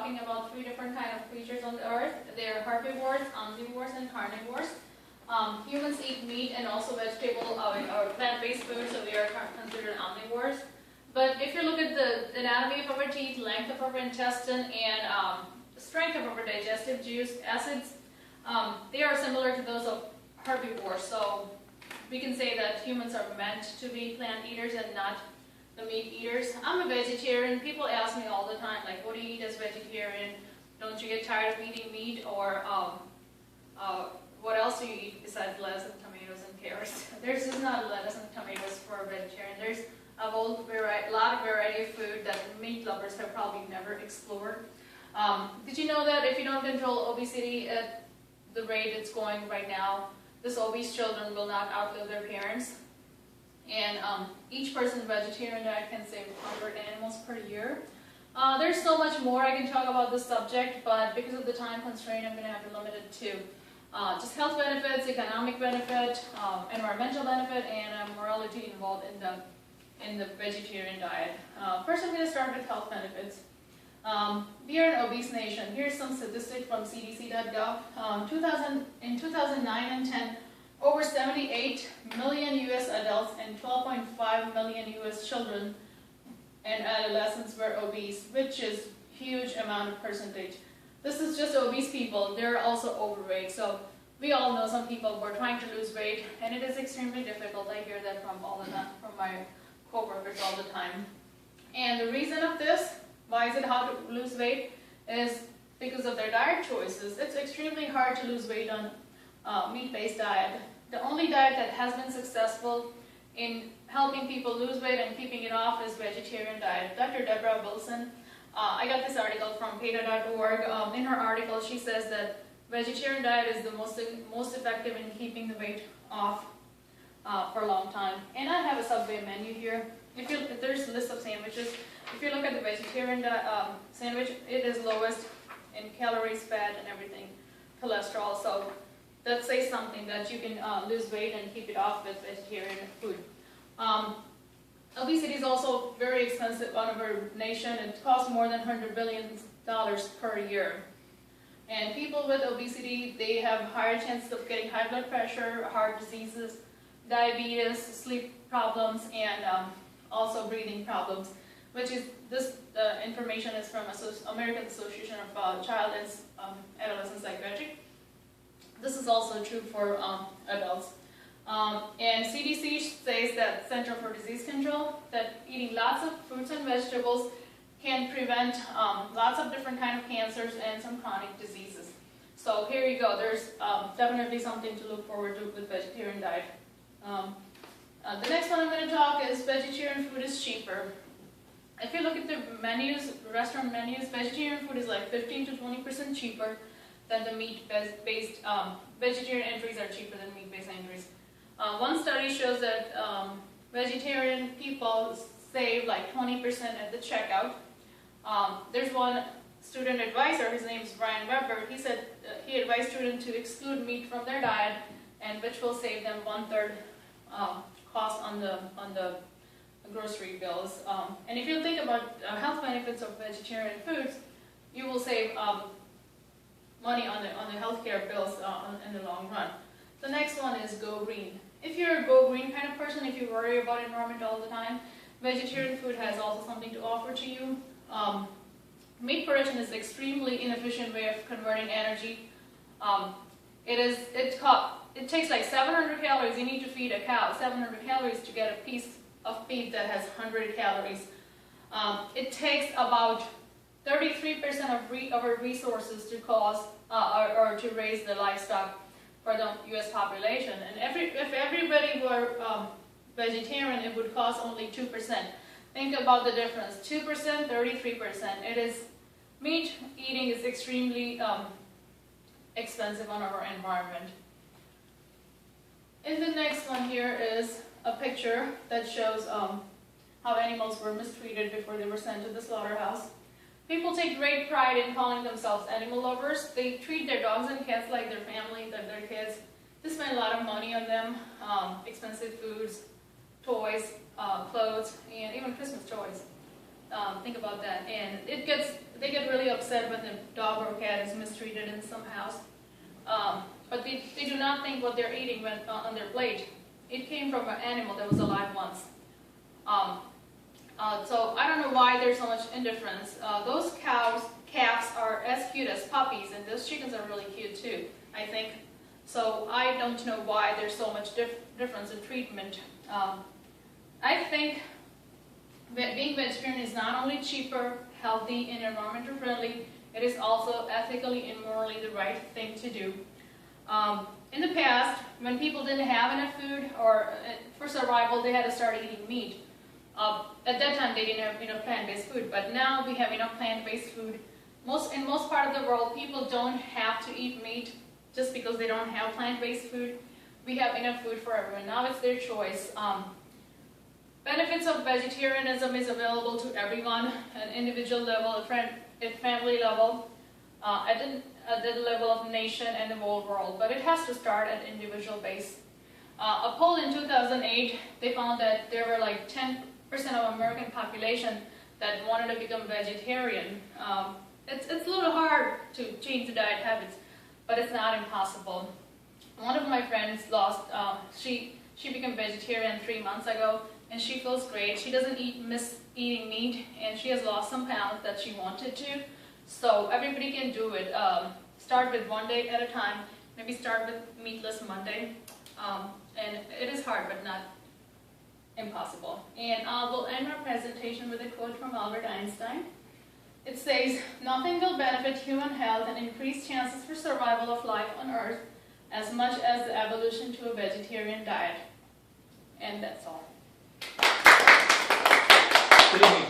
talking about three different kind of creatures on the earth. They are herbivores, omnivores, and carnivores. Humans eat meat and also vegetable or plant-based food, so they are considered omnivores. But if you look at the anatomy of our teeth, length of our intestine, and strength of our digestive juice acids, they are similar to those of herbivores. So we can say that humans are meant to be plant eaters and not the meat eaters. I'm a vegetarian. People ask me all the time, like, what do you eat as vegetarian? Don't you get tired of eating meat? Or what else do you eat besides lettuce and tomatoes and carrots? There's just not lettuce and tomatoes for a vegetarian. There's a whole lot of variety of food that meat lovers have probably never explored. Did you know that if you don't control obesity at the rate it's going right now, this obese children will not outlive their parents? And each person's vegetarian diet can save 100 animals per year. There's so much more I can talk about this subject, but because of the time constraint, I'm going to have to limit it to just health benefits, economic benefit, environmental benefit, and morality involved in the vegetarian diet. First, I'm going to start with health benefits. We are an obese nation. Here's some statistics from CDC.gov. In 2009 and 10, over 78 million U.S. adults and 12.5 million U.S. children and adolescents were obese, which is a huge amount of percentage. This is just obese people. They're also overweight. So we all know some people who are trying to lose weight, and it is extremely difficult. I hear that from my co-workers all the time. And the reason of this, why is it hard to lose weight, is because of their diet choices. It's extremely hard to lose weight on meat-based diet. The only diet that has been successful in helping people lose weight and keeping it off is vegetarian diet. Dr. Deborah Wilson, I got this article from PETA.org. In her article, she says that vegetarian diet is the most effective in keeping the weight off for a long time. And I have a Subway menu here. If there's a list of sandwiches, if you look at the vegetarian sandwich, it is lowest in calories, fat, and everything, cholesterol. So that says something that you can lose weight and keep it off with vegetarian food. Obesity is also very expensive on our nation. It costs more than $100 billion per year. And people with obesity, they have higher chances of getting high blood pressure, heart diseases, diabetes, sleep problems, and also breathing problems, which is, this information is from American Association of Child and Adolescent Psychiatry. This is also true for adults. And CDC says that Center for Disease Control, that eating lots of fruits and vegetables can prevent lots of different kinds of cancers and some chronic diseases. So here you go. There's definitely something to look forward to with vegetarian diet. The next one I'm going to talk is vegetarian food is cheaper. If you look at the menus, restaurant menus, vegetarian food is like 15 to 20% cheaper than the meat-based. Vegetarian entries are cheaper than meat-based entries. One study shows that vegetarian people save like 20% at the checkout. There's one student advisor, his name is Brian Weber. He said he advised students to exclude meat from their diet, and which will save them 1/3 cost on the grocery bills. And if you think about health benefits of vegetarian foods, you will save money on the healthcare bills in the long run. The next one is Go Green. If you're a Go Green kind of person, if you worry about environment all the time, vegetarian food has also something to offer to you. Meat production is an extremely inefficient way of converting energy. It takes like 700 calories. You need to feed a cow 700 calories to get a piece of beef that has 100 calories. It takes about 33% of our resources to cause or to raise the livestock for the U.S. population. And if everybody were vegetarian, it would cost only 2%. Think about the difference: 2%, 33%. Meat eating is extremely expensive on our environment. And the next one here is a picture that shows how animals were mistreated before they were sent to the slaughterhouse. People take great pride in calling themselves animal lovers. They treat their dogs and cats like their family, like their kids. They spend a lot of money on them, expensive foods, toys, clothes, and even Christmas toys. think about that. And they get really upset when the dog or cat is mistreated in some house. But they do not think what they're eating when, on their plate. It came from an animal that was alive once. So I don't know why there's so much indifference. Those calves are as cute as puppies, and those chickens are really cute too, I think. So I don't know why there's so much difference in treatment. I think being vegetarian is not only cheaper, healthy, and environmentally friendly, it is also ethically and morally the right thing to do. In the past, when people didn't have enough food, or for survival, they had to start eating meat. At that time, they didn't have enough plant-based food, but now we have enough plant-based food. In most part of the world, people don't have to eat meat just because they don't have plant-based food. We have enough food for everyone. Now it's their choice. Benefits of vegetarianism is available to everyone at an individual level, at family level, at the level of nation and the whole world. But it has to start at individual base. A poll in 2008, they found that there were like 10% of American population that wanted to become vegetarian. It's a little hard to change the diet habits, but it's not impossible. One of my friends she became vegetarian 3 months ago, and she feels great. She doesn't miss eating meat, and she has lost some pounds that she wanted to. So everybody can do it. Start with 1 day at a time. Maybe start with meatless Monday. And it is hard, but not impossible. And we'll end our presentation with a quote from Albert Einstein. It says, "Nothing will benefit human health and increase chances for survival of life on Earth as much as the evolution to a vegetarian diet." And that's all. Good evening.